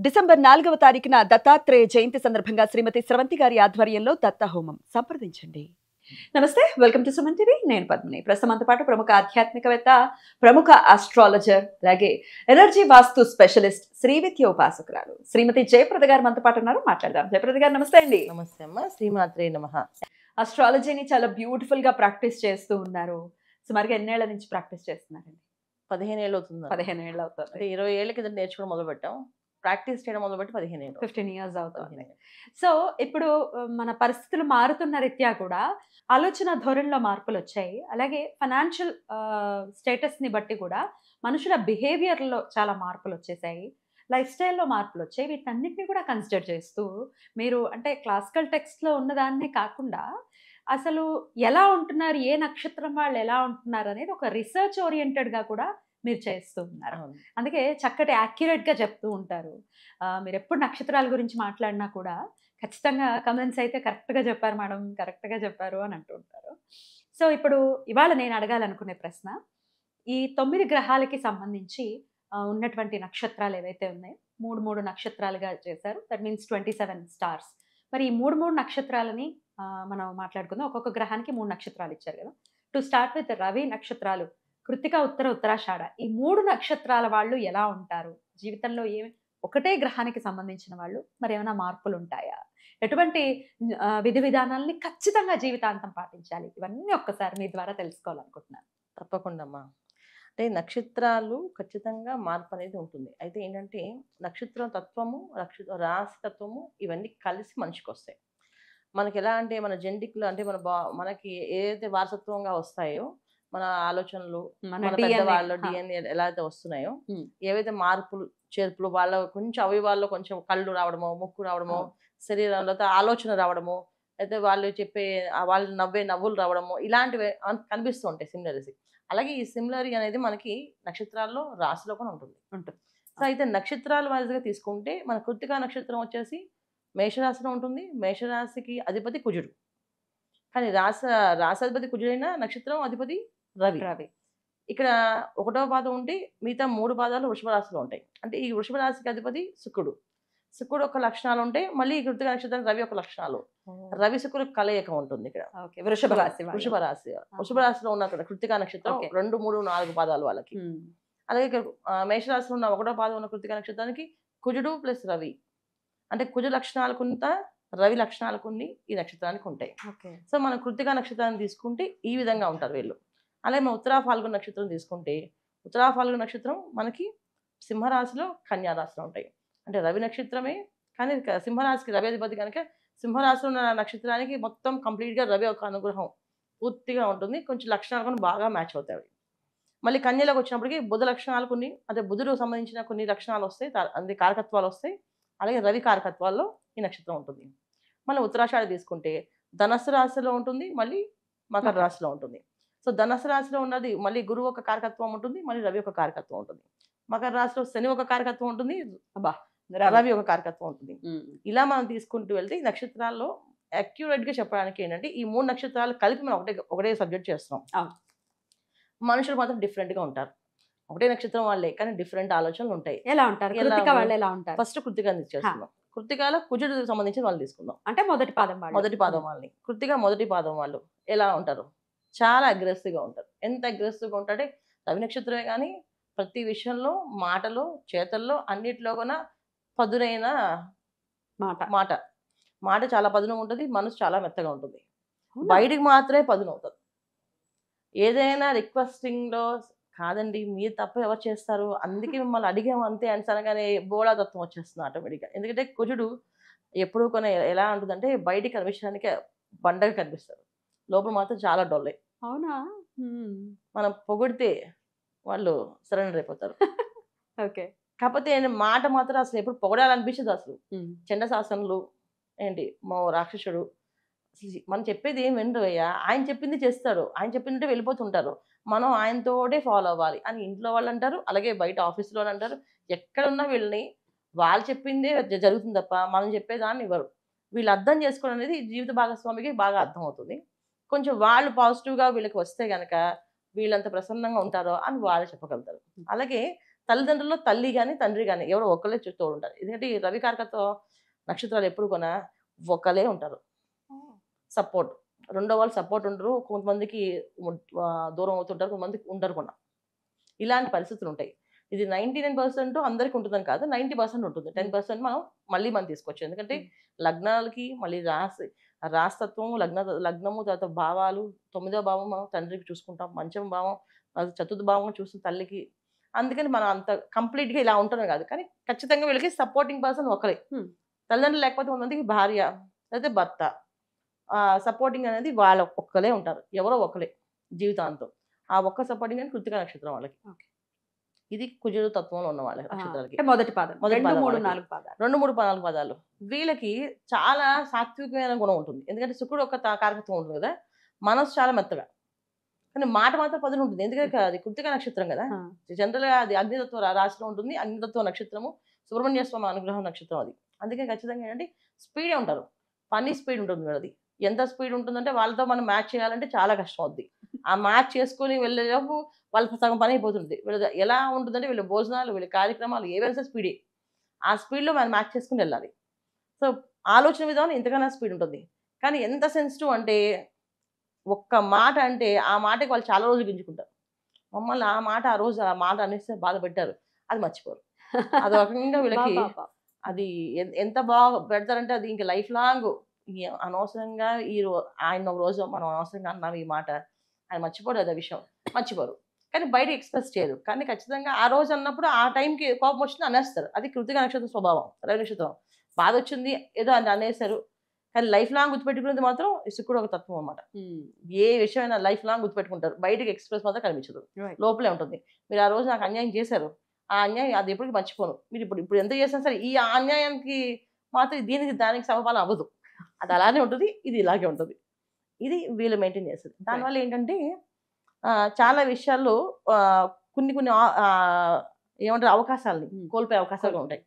December 4వ తారీఖున దత్తాత్రేయ జయంతి సందర్భంగా శ్రీమతి స్రవంతి గారి ఆధ్వర్యంలో దత్త హోమం సంప్రదించండి. నమస్తే, వెల్కమ్ టు సుమన్ టీవీ. నేను పద్మిని. ప్రస్తుతంతో పాటు ప్రముఖ ఆధ్యాత్మికవేత్త, ప్రముఖ ఆస్ట్రాలజర్, అలాగే ఎనర్జీ వాస్తు స్పెషలిస్ట్, శ్రీవిద్య ఉపాసకురాలు శ్రీమతి జయప్రద గారు మనతో పాటు ఉన్నారు. మాట్లాడదాం. జయప్రద గారు నమస్తే అండి. నమస్తే అమ్మ. శ్రీమాత్రే నమః. ఆస్ట్రాలజీని చాలా బ్యూటిఫుల్ గా ప్రాక్టీస్ చేస్తూ ఉన్నారు. సుమారుగా ఎన్నేళ్ల నుంచి ప్రాక్టీస్ చేస్తున్నారండి? 15 ఏళ్ళు అవుతుంది. 15 ఏళ్ళు అవుతుంది. అంటే 20 ఏళ్ళ కింద నేర్చుకోవడం మొదలు పెట్టాం. ప్రాక్టీస్ చేయడం మొదలు పెట్టి 15 ఏళ్ళు. 15 years అవుతుంది. సో ఇప్పుడు మన పరిస్థితులు మారుతున్న రీత్యా కూడా ఆలోచన ధోరణిలో మార్పులు వచ్చాయి. అలాగే ఫైనాన్షియల్ స్టేటస్ ని బట్టి కూడా మనుషుల బిహేవియర్ లో చాలా మార్పులు వచ్చేసాయి. లైఫ్ స్టైల్లో మార్పులు వచ్చాయి. వీటన్నిటిని కూడా కన్సిడర్ చేస్తూ మీరు అంటే క్లాసికల్ టెక్స్ట్ లో ఉన్నదాన్నే కాకుండా అసలు ఎలా ఉంటున్నారు, ఏ నక్షత్రం వాళ్ళు ఎలా ఉంటున్నారు అనేది ఒక రీసెర్చ్ ఓరియంటెడ్ గా కూడా మీరు చేస్తూ ఉన్నారు. అందుకే చక్కటి యాక్యురేట్ గా చెప్తూ ఉంటారు. మీరు ఎప్పుడు నక్షత్రాల గురించి మాట్లాడినా కూడా ఖచ్చితంగా కమెంట్స్ అయితే కరెక్ట్ గా చెప్పారు మేడం, కరెక్ట్ గా చెప్పారు అని అంటూ ఉంటారు. సో ఇప్పుడు ఇవాళ నేను అడగాలనుకునే ప్రశ్న, ఈ 9 గ్రహాలకి సంబంధించి ఉన్నటువంటి నక్షత్రాలు ఏవైతే ఉన్నాయో 3 నక్షత్రాలుగా చేశారు. That means 27 stars. మరి ఈ 3 నక్షత్రాలని మనం మాట్లాడుకుందాం. ఒక్కొక్క గ్రహానికి 3 నక్షత్రాలు ఇచ్చారు కదా. టు స్టార్ట్ విత్ రవి నక్షత్రాలు, కృత్తిక, ఉత్తర, ఉత్తరాషాఢ. ఈ 3 నక్షత్రాల వాళ్ళు ఎలా ఉంటారు జీవితంలో? ఒకటే గ్రహానికి సంబంధించిన వాళ్ళు మరి ఏమైనా మార్పులు ఉంటాయా? ఎటువంటి విధి విధానాలని ఖచ్చితంగా జీవితాంతం పాటించాలి? ఇవన్నీ ఒక్కసారి మీ ద్వారా తెలుసుకోవాలనుకుంటున్నాను. తప్పకుండా అమ్మా. అంటే నక్షత్రాలు ఖచ్చితంగా మార్పు అనేది ఉంటుంది. అయితే ఏంటంటే నక్షత్ర తత్వము, రాశి తత్వము ఇవన్నీ కలిసి మనిషికి వస్తాయి. మనకి ఎలా అంటే మన జెనెటిక్లో అంటే మనకి ఏదైతే వారసత్వంగా వస్తాయో మన ఆలోచనలు, మన పెద్దవాళ్ళు డిఎన్ఏ ఎలా అయితే వస్తున్నాయో, ఏవైతే మార్పులు చేర్పులు వాళ్ళ కొంచెం అవయవాల్లో కొంచెం కళ్ళు రావడమో, ముక్కు రావడమో, శరీరంలో ఆలోచన రావడమో, అయితే వాళ్ళు చెప్పే వాళ్ళు నవ్వే నవ్వులు రావడమో, ఇలాంటివి కనిపిస్తూ ఉంటాయి సిమిలరిటీ. అలాగే ఈ సిమిలరీ అనేది మనకి నక్షత్రాల్లో, రాశిలో కూడా ఉంటుంది. సో అయితే నక్షత్రాల వైజ్గా తీసుకుంటే మన కృత్తికా నక్షత్రం వచ్చేసి మేషరాశిలో ఉంటుంది. మేషరాశికి అధిపతి కుజుడు. కానీ రాశాధిపతి కుజుడైన నక్షత్రం అధిపతి రవి. ఇక్కడ 1వ పాదం ఉంటే మిగతా 3 పాదాలు వృషభ రాశిలో ఉంటాయి. అంటే ఈ వృషభ రాశికి అధిపతి శుక్రుడు ఒక లక్షణాలు ఉంటాయి. మళ్ళీ ఈ కృత్తిక నక్షత్రం రవి ఒక లక్షణాలు. రవి శుక్రుడు కలయిక ఉంటుంది ఇక్కడ. వృషభ రాశిలో ఉన్న కృత్తికా నక్షత్రం 2, 3, 4 పాదాలు వాళ్ళకి. అలాగే ఇక్కడ మేషరాశిలో ఉన్న 1వ పాదం ఉన్న కృత్తిక నక్షత్రానికి కుజుడు ప్లస్ రవి. అంటే కుజ లక్షణాలు కొంత, రవి లక్షణాలు కొన్ని ఈ నక్షత్రానికి ఉంటాయి. సో మనం కృత్తికా నక్షత్రాన్ని తీసుకుంటే ఈ విధంగా ఉంటారు వీళ్ళు. అలాగే మనం ఉత్తరా ఫాల్గుణ నక్షత్రం తీసుకుంటే ఉత్తరా ఫాల్గుణ నక్షత్రం మనకి సింహరాశిలో, కన్యారాశిలో ఉంటాయి. అంటే రవి నక్షత్రమే, కానీ సింహరాశికి రవి అధిపతి కనుక సింహరాశిలో ఉన్న నక్షత్రానికి మొత్తం కంప్లీట్గా రవి ఒక అనుగ్రహం పూర్తిగా ఉంటుంది. కొంచెం లక్షణాలు కొన్ని బాగా మ్యాచ్ అవుతాయి. మళ్ళీ కన్యలోకి వచ్చినప్పటికీ బుధ లక్షణాలు కొన్ని, అంటే బుధుడు సంబంధించిన కొన్ని లక్షణాలు వస్తాయి, అన్ని కారకత్వాలు వస్తాయి. అలాగే రవి కారకత్వాల్లో ఈ నక్షత్రం ఉంటుంది. మళ్ళీ ఉత్తరాషాఢ తీసుకుంటే ధనస్సు రాశిలో ఉంటుంది, మళ్ళీ మకర రాశిలో ఉంటుంది. సో ధనస్సు రాశిలో ఉన్నది మళ్ళీ గురువు ఒక కారకత్వం ఉంటుంది, మళ్ళీ రవి ఒక కారకత్వం ఉంటుంది. మకర రాశిలో శని ఒక కారకత్వం ఉంటుంది, రవి ఒక కారకత్వం ఉంటుంది. ఇలా మనం తీసుకుంటూ వెళ్తే ఈ నక్షత్రాల్లో అక్యురేట్గా చెప్పడానికి ఏంటంటే ఈ 3 నక్షత్రాలు కలిపి మనం ఒకటే సబ్జెక్ట్ చేస్తున్నాం. మనుషులు మాత్రం డిఫరెంట్గా ఉంటారు. ఒకటే నక్షత్రం వాళ్ళే, కానీ డిఫరెంట్ ఆలోచనలు ఉంటాయి. ఎలా ఉంటారు? ఫస్ట్ కృత్తికాన్ని చేస్తున్నాం. కృత్తికాలో కుజుడు సంబంధించిన వాళ్ళు తీసుకుందాం. అంటే మొదటి పాదం వాళ్ళని. కృత్తిక మొదటి పాదం వాళ్ళు ఎలా ఉంటారు? చాలా అగ్రెసివ్గా ఉంటారు. ఎంత అగ్రెసివ్గా ఉంటారంటే రవి నక్షత్రమే కానీ ప్రతి విషయంలో, మాటలో, చేతల్లో అన్నిటిలో కూడా పదునైన మాట చాలా పదును ఉంటుంది. మనసు చాలా మెత్తగా ఉంటుంది. బయటికి మాత్రమే పదును అవుతుంది. ఏదైనా రిక్వెస్టింగ్లో కాదండి మీరు తప్ప ఎవరు చేస్తారు, అందుకే మిమ్మల్ని అడిగాము అంతే అని అనగానే బోళాతత్వం వచ్చేస్తుంది ఆటోమేటిక్గా. ఎందుకంటే కుజుడు ఎప్పుడు కొన్ని ఎలా ఉంటుందంటే బయటికి కనిపించడానికి బండగా కనిపిస్తారు, లోపల మాత్రం చాలా డొల్లే. అవునా? మనం పొగిడితే వాళ్ళు సరెండర్ అయిపోతారు. ఓకే. కాకపోతే మాట మాత్రం అసలు ఎప్పుడు పొగడాలనిపించదు. అసలు చండ శాసనలు ఏంటి మా రాక్షసుడు, మనం చెప్పేది ఏం వినరు అయ్యా, ఆయన చెప్పింది చేస్తారు, ఆయన చెప్పిందంటే వెళ్ళిపోతుంటారు, మనం ఆయనతోటే ఫాలో అవ్వాలి అని ఇంట్లో వాళ్ళు అంటారు. అలాగే బయట ఆఫీసులో అంటారు. ఎక్కడున్నా వీళ్ళని వాళ్ళు చెప్పిందే జరుగుతుంది తప్ప మనం చెప్పేదాన్ని ఇవ్వరు. వీళ్ళు అర్థం చేసుకోవడం అనేది జీవిత భాగస్వామికి బాగా అర్థం అవుతుంది. కొంచెం వాళ్ళు పాజిటివ్గా వీళ్ళకి వస్తే కనుక వీళ్ళంత ప్రసన్నంగా ఉంటారో అని వాళ్ళు చెప్పగలుగుతారు. అలాగే తల్లిదండ్రుల్లో తల్లి కానీ తండ్రి కానీ ఎవరో ఒకళ్ళే తోడు ఉంటారు. ఎందుకంటే ఈ రవి కారకత్వ నక్షత్రాలు ఎప్పుడు కూడా ఒకళ్ళే ఉంటారు సపోర్ట్. రెండో వాళ్ళు సపోర్ట్ ఉండరు. కొంతమందికి దూరం అవుతుంటారు, కొంతమందికి ఉండరు కూడా. ఇలాంటి పరిస్థితులు ఉంటాయి. ఇది 99% అందరికి ఉంటుందని కాదు, 90% ఉంటుంది. 10% మనం తీసుకోవచ్చు. ఎందుకంటే లగ్నాలకి మళ్ళీ రాశితత్వము, లగ్నము, తర్వాత భావాలు, 9వ భావం మనం తండ్రికి చూసుకుంటాం, పంచమ భావం, చతుర్థ భావం చూసిన తల్లికి. అందుకని మనం అంత కంప్లీట్గా ఇలా ఉంటున్నాం కాదు, కానీ ఖచ్చితంగా వీళ్ళకి సపోర్టింగ్ పర్సన్ ఒకరే. తల్లిదండ్రులు లేకపోతే కొంతమందికి భార్య లేకపోతే భర్త సపోర్టింగ్ అనేది వాళ్ళ ఒక్కలే ఉంటారు, ఎవరో ఒకలే జీవితాంతం. ఆ ఒక్క సపోర్టింగ్ అని కృత్తిక నక్షత్రం వాళ్ళకి. ఇది కుజుడు తత్వంలో ఉన్న వాళ్ళ నక్షత్రాలకి మొదటి పాదం, 2, 3, 4 పాదాలు. 2, 3, 4 పాదాలు. వీళ్ళకి చాలా సాత్వికమైన గుణం ఉంటుంది. ఎందుకంటే శుక్రుడు ఒక కారకత్వం ఉంటుంది కదా, మనసు చాలా మెత్తగా, కానీ మాట మాత్రం పదును ఉంటుంది. ఎందుకంటే అది కృత్తిక నక్షత్రం కదా. జనరల్గా అది అగ్నితత్వ రాశిలో ఉంటుంది. అగ్నితత్వ నక్షత్రము, సుబ్రహ్మణ్య స్వామి అనుగ్రహం నక్షత్రం అది. అందుకే ఖచ్చితంగా ఏంటంటే స్పీడే ఉంటారు, ఫన్నీ స్పీడ్ ఉంటుంది వీళ్ళది. ఎంత స్పీడ్ ఉంటుందంటే వాళ్ళతో మనం మ్యాచ్ చేయాలంటే చాలా కష్టం అవుద్ది. ఆ మ్యాచ్ చేసుకుని వెళ్ళేలోపు వాళ్ళకి సగం పని అయిపోతుంది. వీళ్ళది ఎలా ఉంటుందంటే వీళ్ళ భోజనాలు, వీళ్ళ కార్యక్రమాలు ఏవైనా స్పీడే. ఆ స్పీడ్లో మనం మ్యాచ్ చేసుకుని వెళ్ళాలి. సో ఆలోచన విధానం ఇంతకన్నా స్పీడ్ ఉంటుంది. కానీ ఎంత సెన్సిటివ్ అంటే ఒక్క మాట అంటే ఆ మాటకి వాళ్ళు చాలా రోజులు గింజుకుంటారు. మమ్మల్ని ఆ రోజు ఆ మాట అనేస్తే బాధ పెట్టారు, అది మర్చిపోరు. అది రకంగా వీళ్ళకి అది ఎంత బాగా పెడతారంటే అది ఇంకా లైఫ్ లాంగ్. అనవసరంగా ఆయన ఒక రోజు మనం అనవసరంగా అన్నాం ఈ మాట, ఆయన మర్చిపోరు, అది విషయం మర్చిపోరు. కానీ బయట ఎక్స్ప్రెస్ చేయరు. కానీ ఖచ్చితంగా ఆ రోజు అన్నప్పుడు ఆ టైంకి కోపం వచ్చింది అనేస్తారు. అది కృత్తిక నక్షత్ర స్వభావం. రవి నక్షత్రం బాధ వచ్చింది ఏదో అని అనేసారు, కానీ లైఫ్ లాంగ్ గుర్తుపెట్టుకునేది మాత్రం శుక్రుడు ఒక తత్వం అన్నమాట. ఏ విషయమైనా లైఫ్ లాంగ్ గుర్తుపెట్టుకుంటారు, బయటకి ఎక్స్ప్రెస్ మాత్రం కనిపించదు, లోపలే ఉంటుంది. మీరు ఆ రోజు నాకు అన్యాయం చేశారు, ఆ అన్యాయం అది ఎప్పటికీ మర్చిపోను. మీరు ఇప్పుడు ఎంత చేసినా సరే ఈ అన్యాయానికి మాత్రం దానికి సమపాలన అవ్వదు. అది అలానే ఉంటుంది, ఇది ఇలాగే ఉంటుంది. ఇది వీళ్ళు మెయింటైన్ చేస్తారు. దానివల్ల ఏంటంటే చాలా విషయాల్లో కొన్ని ఏమంటారు అవకాశాలని కోల్పోయే అవకాశాలు ఉంటాయి.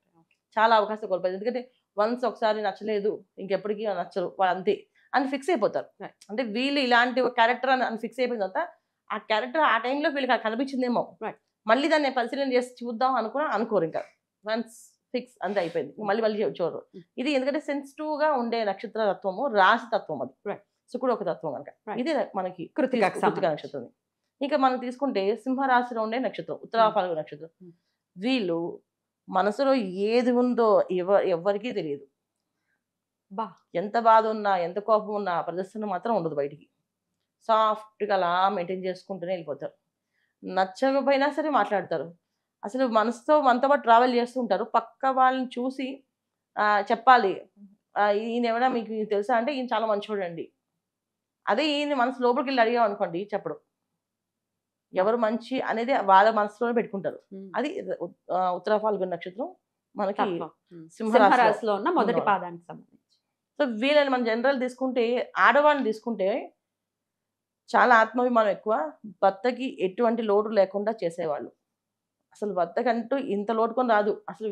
చాలా అవకాశాలు కోల్పోయారు. ఎందుకంటే వన్స్ ఒకసారి నచ్చలేదు ఇంకెప్పటికీ నచ్చరు వాళ్ళు అంతే అని ఫిక్స్ అయిపోతారు. అంటే వీళ్ళు ఇలాంటి క్యారెక్టర్ అని ఫిక్స్ అయిపోయిన తర్వాత ఆ క్యారెక్టర్ ఆ టైంలో వీళ్ళకి కనిపించిందేమో, మళ్ళీ దాన్ని పరిశీలన చేసి చూద్దాం అనుకోరు. ఇంకా వన్స్ ఫిక్స్ అంతే అయిపోయింది, మళ్ళీ చూడరు. ఇది ఎందుకంటే సెన్సిటివ్ గా ఉండే నక్షత్ర తత్వము, రాశి తత్వం అది. శుక్రుడు ఒక తత్వం కనుక ఇది మనకి కృత్తిక నక్షత్రం. ఇంకా మనం తీసుకుంటే సింహరాశిలో ఉండే నక్షత్రం ఉత్తరాఫాల్గుణ నక్షత్రం. వీళ్ళు మనసులో ఏది ఉందో ఎవరికీ తెలియదు. ఎంత బాధ ఉన్నా, ఎంత కోపం ఉన్నా ప్రదర్శన మాత్రం ఉండదు బయటికి. సాఫ్ట్గా అలా మెయింటైన్ చేసుకుంటూనే వెళ్ళిపోతారు. నచ్చకపోయినా సరే మాట్లాడతారు. అసలు మనతో పాటు ట్రావెల్ చేస్తూ ఉంటారు. పక్క వాళ్ళని చూసి చెప్పాలి, ఈయన ఎవరైనా మీకు తెలుసా అంటే ఈయన చాలా మంచోడండి. అదే ఈయన మనసు లోపలికి వెళ్ళి అడిగాం అనుకోండి చెప్పడం. ఎవరు మంచి అనేది వాళ్ళ మనసులోనే పెట్టుకుంటారు. అది ఉత్తర ఫాల్గుణ నక్షత్రం మనకి సింహరాశిలో ఉన్న మొదటి పాదానికి సంబంధించి. సో వీళ్ళని మనం జనరల్ తీసుకుంటే, ఆడవాళ్ళని తీసుకుంటే చాలా ఆత్మాభిమానం ఎక్కువ, భర్తకి ఎటువంటి లోటు లేకుండా చేసేవాళ్ళు. అసలు భర్తకంటూ ఇంత లోటుకొని రాదు. అసలు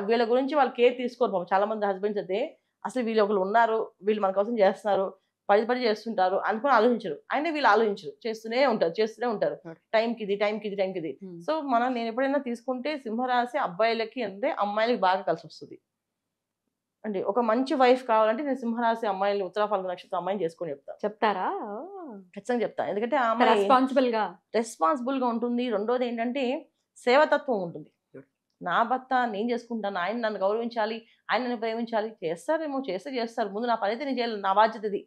వీళ్ళ గురించి వాళ్ళు కేర్ తీసుకోరు. చాలా మంది హస్బెండ్స్ అయితే అసలు వీళ్ళు ఒకరు ఉన్నారు, వీళ్ళు మన కోసం చేస్తున్నారు, పడి చేస్తుంటారు అనుకుని ఆలోచించరు. అయినా వీళ్ళు ఆలోచించరు, చేస్తూనే ఉంటారు. టైంకి ఇది. సో నేను ఎప్పుడైనా తీసుకుంటే సింహరాశి అబ్బాయిలకి అంటే అమ్మాయిలకి బాగా కలిసి వస్తుంది అండి. ఒక మంచి వైఫ్ కావాలంటే నేను సింహరాశి అమ్మాయిని, ఉత్తర ఫాల్గుణ నక్షత్రం అమ్మాయిని చేసుకొని చెప్తారా? ఖచ్చితంగా చెప్తా. ఎందుకంటే ఆ అమ్మాయి రెస్పాన్సిబుల్ గా ఉంటుంది. రెండోది ఏంటంటే సేవతత్వం ఉంటుంది. నా భర్త నేను చేసుకుంటాను, ఆయన నన్ను గౌరవించాలి, ఆయన నన్ను ప్రేమించాలి, చేస్తారేమో చేస్తారు, ముందు నా పని అయితే నేను చేయాలి, నా బాధ్యత ఇది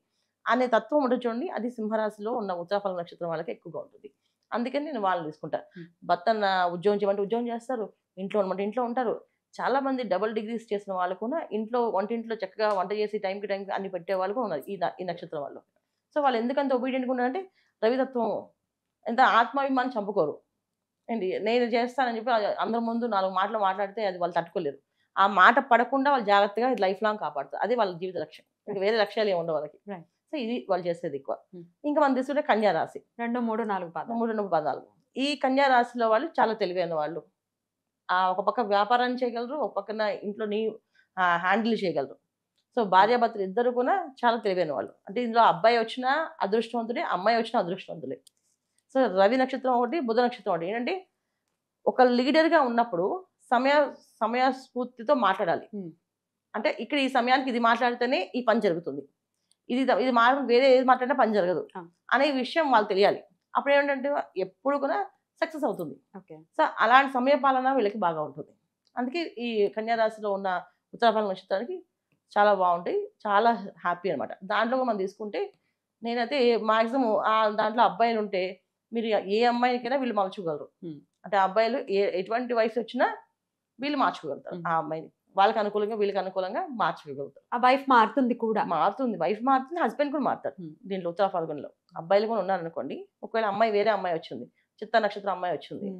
అనే తత్వం ఉంటుంది చూడండి. అది సింహరాశిలో ఉన్న ఉత్తర ఫాల్గుణ నక్షత్రం వాళ్ళకి ఎక్కువగా ఉంటుంది. అందుకని నేను వాళ్ళని తీసుకుంటాను. భర్త ఉద్యోగం చేయమంటే ఉద్యోగం చేస్తారు, ఇంట్లో ఉండమంటే ఇంట్లో ఉంటారు. చాలా మంది డబుల్ డిగ్రీస్ చేసిన వాళ్ళు కూడా వంటింట్లో చక్కగా వంట చేసి టైంకి అన్ని పెట్టే వాళ్ళు కూడా ఉన్నారు ఈ నక్షత్రం వాళ్ళు. సో వాళ్ళు ఎందుకంత ఒబీడియంట్గా ఉన్నారంటే రవితత్వం. ఎంత ఆత్మాభిమానం చంపుకోరు అండి. నేను చేస్తానని చెప్పి అందరి ముందు 4 మాటలు మాట్లాడితే అది వాళ్ళు తట్టుకోలేరు. ఆ మాట పడకుండా వాళ్ళు జాగ్రత్తగా లైఫ్ లాంగ్ కాపాడుతారు. అది వాళ్ళ జీవిత లక్ష్యం. ఇంకా వేరే లక్ష్యాలు ఏమి ఉండవు వాళ్ళకి. సో ఇది వాళ్ళు చేసేది ఎక్కువ. ఇంకా మనం తీసుకుంటే కన్యా రాశి 2, 3, 4 పాదాలు. ఈ కన్యా రాశిలో వాళ్ళు చాలా తెలివైన వాళ్ళు. ఒక పక్క వ్యాపారాన్ని చేయగలరు, ఒక పక్కన ఇంట్లోని హ్యాండిల్ చేయగలరు. సో భార్యాభర్తలు ఇద్దరు కూడా చాలా తెలివైన వాళ్ళు. అంటే ఇందులో అబ్బాయి వచ్చినా అదృష్టవంతుడే, అమ్మాయి వచ్చినా అదృష్టవంతులే. సో రవి నక్షత్రం ఒకటి, బుధ నక్షత్రం ఒకటి. ఏంటంటే ఒక లీడర్గా ఉన్నప్పుడు సమయ సమయస్ఫూర్తితో మాట్లాడాలి. అంటే ఇక్కడ ఈ సమయానికి ఇది మాట్లాడితేనే ఈ పని జరుగుతుంది, ఇది వేరే ఏది మాట్లాడినా పని జరగదు అనే విషయం వాళ్ళు తెలియాలి. అప్పుడు ఏంటంటే ఎప్పుడు కూడా సక్సెస్ అవుతుంది. సో అలాంటి సమయ పాలన వీళ్ళకి బాగా ఉంటుంది. అందుకే ఈ కన్యా రాశిలో ఉన్న ఉత్తరాభాద్ర నక్షత్రానికి చాలా బాగుంటాయి, చాలా హ్యాపీ అనమాట. దాంట్లో మనం తీసుకుంటే నేనైతే మాక్సిమం దాంట్లో అబ్బాయిలు ఉంటే మీరు ఏ అమ్మాయికైనా వీళ్ళు మార్చుకోగలరు. అంటే అబ్బాయిలు ఎటువంటి వయసు వచ్చినా వీళ్ళు మార్చుకోగలుగుతారు. ఆ అమ్మాయిని వాళ్ళకి అనుకూలంగా వీళ్ళకి అనుకూలంగా మార్చుకోగలుగుతారు. ఆ వైఫ్ మారుతుంది కూడా, వైఫ్ మారుతుంది, హస్బెండ్ కూడా మారుతాడు. దీంట్లో ఉత్తర ఫాల్గుణంలో అబ్బాయిలు కూడా ఉన్నారు అనుకోండి, ఒకవేళ అమ్మాయి వేరే అమ్మాయి వచ్చింది, చిత్త నక్షత్రం అమ్మాయి వచ్చింది,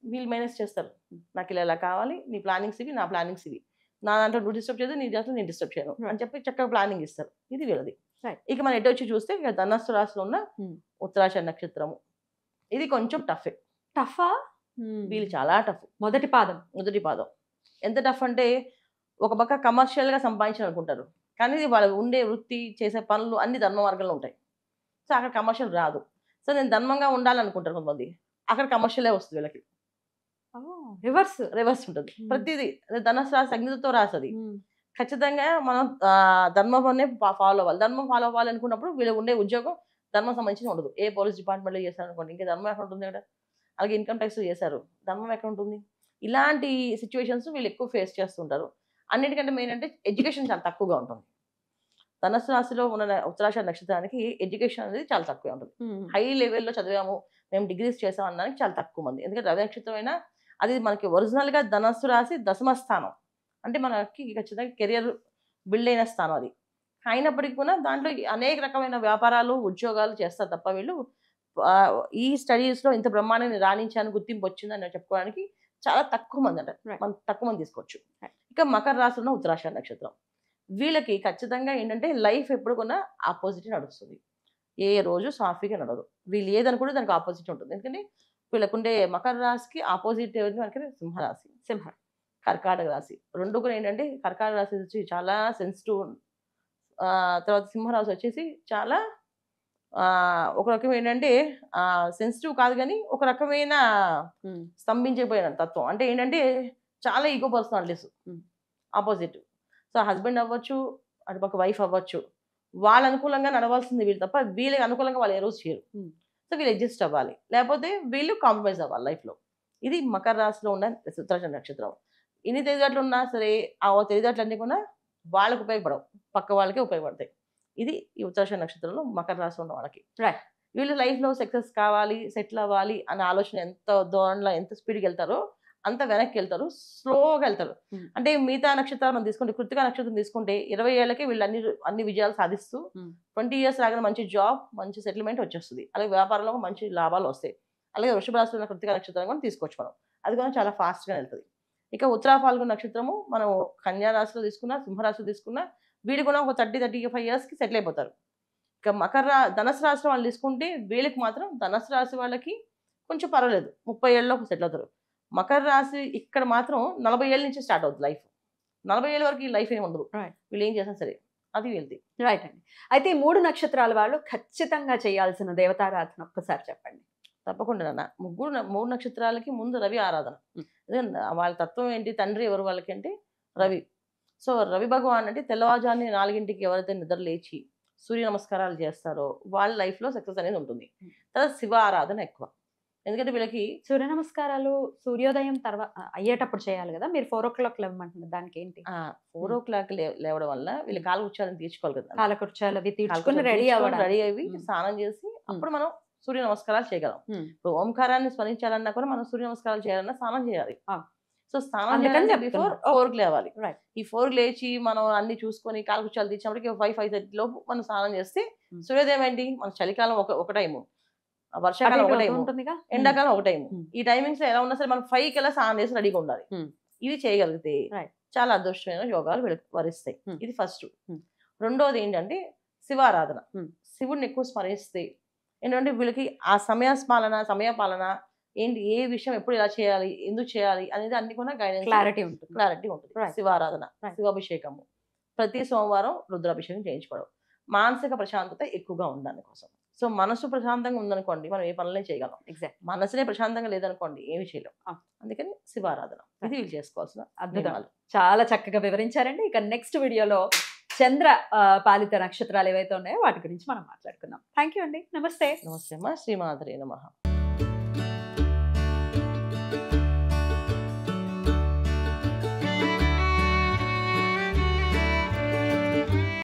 వీళ్ళు మేనేజ్ చేస్తారు. నాకు ఇలా కావాలి, నీ ప్లానింగ్స్ ఇవి, నా ప్లానింగ్స్ ఇవి, నా దాంట్లో నువ్వు డిస్టర్బ్ చేయదు, నీ దాంట్లో నేను డిస్టర్బ్ చేయను అని చెప్పి చక్కగా ప్లానింగ్ ఇస్తారు. ఇది వీళ్ళది. ఇక మన ఎటు వచ్చి చూస్తే ఇక ధనస్సు రాశిలో ఉన్న ఉత్తరాషాఢ నక్షత్రము, ఇది కొంచెం టఫా. వీళ్ళు చాలా టఫ్. మొదటి పాదం ఎంత టఫ్ అంటే ఒక పక్క కమర్షియల్ గా సంపాదించాలనుకుంటారు, కానీ వాళ్ళు ఉండే వృత్తి చేసే పనులు అన్ని ధర్మ మార్గంలో ఉంటాయి. సో అక్కడ కమర్షియల్ రాదు. సో నేను ధర్మంగా ఉండాలనుకుంటారు కొంతమంది, అక్కడ కమర్షియలే వస్తుంది వీళ్ళకి. రివర్స్ ఉంటుంది ప్రతిదీ. ధనుసు రాశి అగ్నితో రాసది. ఖచ్చితంగా మనం ధర్మనే ఫాలో అవ్వాలి. ధర్మం ఫాలో అవ్వాలి అనుకున్నప్పుడు వీళ్ళు ఉండే ఉద్యోగం ధర్మం సంబంధించి ఉండదు. ఏ పోలీస్ డిపార్ట్మెంట్లో చేశారు అనుకోండి, ఇంకా ధర్మం ఎక్కడ ఉంటుంది కదా. అలాగే ఇన్కమ్ ట్యాక్స్ చేశారు, ధర్మం ఎక్కడ ఉంటుంది. ఇలాంటి సిచ్యువేషన్స్ వీళ్ళు ఎక్కువ ఫేస్ చేస్తుంటారు. అన్నిటికంటే మెయిన్ అంటే ఎడ్యుకేషన్ చాలా తక్కువగా ఉంటుంది. ధనుసు రాశిలో ఉన్న ఉత్తరాషాఢ నక్షత్రానికి ఎడ్యుకేషన్ అనేది చాలా తక్కువ ఉంటుంది. హై లెవెల్లో చదివాము, మేము డిగ్రీస్ చేసాం అనడానికి చాలా తక్కువ మంది. ఎందుకంటే రవి నక్షత్రం అయినా అది మనకి ఒరిజినల్ గా ధనుసు రాశి దశమ స్థానం, అంటే మనకి ఖచ్చితంగా కెరియర్ బిల్డ్ అయిన స్థానం అది. అయినప్పటికీ కూడా దాంట్లో అనేక రకమైన వ్యాపారాలు ఉద్యోగాలు చేస్తారు తప్ప వీళ్ళు ఈ స్టడీస్ లో ఇంత బ్రహ్మాండంగా రాణించాను, గుర్తింపు వచ్చిందని చెప్పుకోవడానికి చాలా తక్కువ మంది అంటారు. మనం తక్కువ మంది తీసుకోవచ్చు. ఇక మకర రాశిలో ఉత్తరాషాఢ నక్షత్రం, వీళ్ళకి ఖచ్చితంగా ఏంటంటే లైఫ్ ఎప్పుడు కూడా ఆపోజిట్ నడుస్తుంది. ఏ రోజు సాఫీగా నడదు. వీళ్ళు ఏదనుకుంటే దానికి ఆపోజిట్ ఉంటుంది. ఎందుకంటే వీళ్ళకుండే మకర రాశికి ఆపోజిట్ మనకి సింహరాశి, కర్కాటక రాశి. రెండు కూడా ఏంటంటే కర్కాటక రాశి వచ్చి చాలా సెన్సిటివ్, తర్వాత సింహరాశి వచ్చేసి చాలా ఒక రకం ఏంటంటే సెన్సిటివ్ కాదు కానీ ఒక రకమైన స్తంభించిపోయిన తత్వం. అంటే ఏంటంటే చాలా ego personalities opposite. So husband అవ్వచ్చు, అటుపక్క వైఫ్ అవ్వచ్చు, వాళ్ళ అనుకూలంగా నడవాల్సింది వీళ్ళు తప్ప వీళ్ళకి అనుకూలంగా వాళ్ళు ఏ రోజు చేయరు. సో వీళ్ళు అడ్జస్ట్ అవ్వాలి, లేకపోతే వీళ్ళు కాంప్రమైజ్ అవ్వాలి లైఫ్లో. ఇది మకర రాశిలో ఉన్న ఉత్తరాషాఢ నక్షత్రం. ఇన్ని తెలివితేటలు ఉన్నా సరే ఆ తెలివితేటలన్నీ కూడా వాళ్ళకి ఉపయోగపడవు, పక్క వాళ్ళకే ఉపయోగపడతాయి. ఇది ఈ ఉత్తరాషాఢ నక్షత్రంలో మకర రాశి ఉన్న వాళ్ళకి. వీళ్ళు లైఫ్లో సక్సెస్ కావాలి, సెటిల్ అవ్వాలి అనే ఆలోచన ఎంత దూరంలో ఎంత స్పీడ్కి వెళ్తారో అంత వెనక్కి వెళ్తారు, స్లోగా వెళ్తారు. అంటే మిగతా నక్షత్రాలు మనం తీసుకుంటే, కృత్తిక నక్షత్రం తీసుకుంటే 20 ఏళ్ళకే వీళ్ళు అన్ని విజయాలు సాధిస్తూ 20 ఇయర్స్ రాగానే మంచి జాబ్, మంచి సెటిల్మెంట్ వచ్చేస్తుంది. అలాగే వ్యాపారంలో మంచి లాభాలు వస్తాయి. అలాగే వృషభ రాశిలో ఉన్న కృత్తిక నక్షత్రం కూడా తీసుకోవచ్చు మనం, అది కూడా చాలా ఫాస్ట్గా వెళ్తుంది. ఇక ఉత్తరా ఫాల్గుణ నక్షత్రము మనం కన్యా రాశిలో తీసుకున్నా, సింహరాశిలో తీసుకున్నా వీళ్ళు కూడా ఒక 30-35 ఇయర్స్కి సెటిల్ అయిపోతారు. ఇక ధనుసు రాశి వాళ్ళు తీసుకుంటే వీళ్ళకి మాత్రం ధనుసు రాశి వాళ్ళకి కొంచెం పర్వాలేదు, 30 ఏళ్ళలోకి సెటిల్ అవుతారు. మకర రాశి ఇక్కడ మాత్రం 40 ఏళ్ళ నుంచి స్టార్ట్ అవుతుంది లైఫ్. 40 ఏళ్ళ వరకు ఈ లైఫ్ ఏమి ఉండదు, వీళ్ళు ఏం చేసినా సరే అది వెళ్తే. రైట్ అండి. అయితే ఈ 3 నక్షత్రాల వాళ్ళు ఖచ్చితంగా చేయాల్సిన దేవతారాధన ఒక్కసారి చెప్పండి. తప్పకుండా నాన్న. 3 నక్షత్రాలకి ముందు రవి ఆరాధన. వాళ్ళ తత్వం ఏంటి, తండ్రి ఎవరు వాళ్ళకి అంటే రవి. సో రవి భగవాన్ అంటే తెల్లవారుజామున 4ంటికి ఎవరైతే నిద్ర లేచి సూర్య నమస్కారాలు చేస్తారో వాళ్ళ లైఫ్లో సక్సెస్ అనేది ఉంటుంది. తర్వాత శివ ఆరాధన ఎక్కువ. ఎందుకంటే వీళ్ళకి సూర్య నమస్కారాలు సూర్యోదయం తర్వాత అయ్యేటప్పుడు చేయాలి కదా, మీరు 4 o'clock లేవమంటున్నారు, దానికి ఏంటి? 4 o'clock లేవడం వల్ల వీళ్ళు కాలకృత్యాలను తీర్చుకోవాలి కదా. కాలకృత్యాలు అవి తీర్చుకుని రెడీ అయ్యి స్నానం చేసి అప్పుడు మనం సూర్య నమస్కారాలు చేయగలం. ఇప్పుడు ఓంకారాన్ని స్మరించాలన్నా కూడా మనం సూర్య నమస్కారాలు చేయాలన్నా స్నానం చేయాలి. సో స్నానం బిఫోర్ 4కి లేవాలి. ఈ 4కి లేచి మనం అన్ని చూసుకొని కాలకృత్యాలు తీర్చినప్పటికీ 5-5:30 లోపు మనం స్నానం చేస్తే సూర్యోదయం ఏంటి, మన చలికాలం ఒక టైము, వర్షాకాలం ఒక టైము, ఎండాకాలం ఒక టైము. ఈ టైమింగ్స్ ఎలా ఉన్నా సరే మనం 5కి ఎలా స్నానం చేసి రెడీగా ఉండాలి. ఇవి చేయగలిగితే చాలా అదృష్టమైన యోగాలు వరిస్తాయి. ఇది ఫస్ట్. రెండోది ఏంటంటే శివారాధన. శివుడిని ఎక్కువ స్మరిస్తే ఏంటంటే వీళ్ళకి ఆ సమయపాలన ఏంటి, ఏ విషయం ఎప్పుడు ఎలా చేయాలి, ఎందుకు చేయాలి అనేది అన్ని కూడా గైడెన్స్, క్లారిటీ ఉంటుంది. శివారాధన, శివాభిషేకము, ప్రతి సోమవారం రుద్రాభిషేకం చేయించుకోవడం, మానసిక ప్రశాంతత ఎక్కువగా ఉండడానికి కోసం. సో మనసు ప్రశాంతంగా ఉందనుకోండి మనం ఏ పనులే చేయగలం. ఎగ్జాక్ట్. మనసునే ప్రశాంతంగా లేదనుకోండి ఏమి చేయలేం. ఆ. అందుకని శివారాధన ఇది వీళ్ళు చేసుకోవాల్సిన అద్భుతం. నియమాలు. చాలా చక్కగా వివరించారండి. ఇక నెక్స్ట్ వీడియోలో చంద్ర పాలిత నక్షత్రాలు ఏవైతే ఉన్నాయో వాటి గురించి మనం మాట్లాడుకుందాం. థ్యాంక్ యూ అండి. నమస్తే. నమస్తే అమ్మా. శ్రీమాధురే నమః.